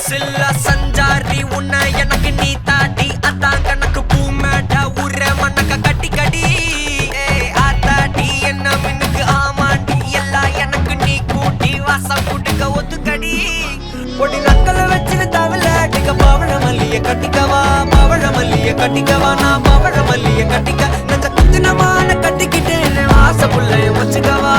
சில்ல சஞ்சாரி உன்னை எனக்கு நீ தாடி அதான் கணக்கு பூ மேட உர மண்ணக்க கட்டி கடி ஆத்தாடி என்ன மின்னுக்கு ஆமாண்டி எல்லாம் எனக்கு நீ கூட்டி வாசம் கூட்டுக்க ஒத்துக்கடி பொடி நக்கல வச்சு தவள அடிக்க பவழ மல்லிய கட்டிக்கவா பவழ மல்லிய கட்டிக்கவா நான் பவழ மல்லிய கட்டிக்க நெஞ்ச குத்துனமான கட்டிக்கிட்டேன் வாச புள்ளைய வச்சுக்கவா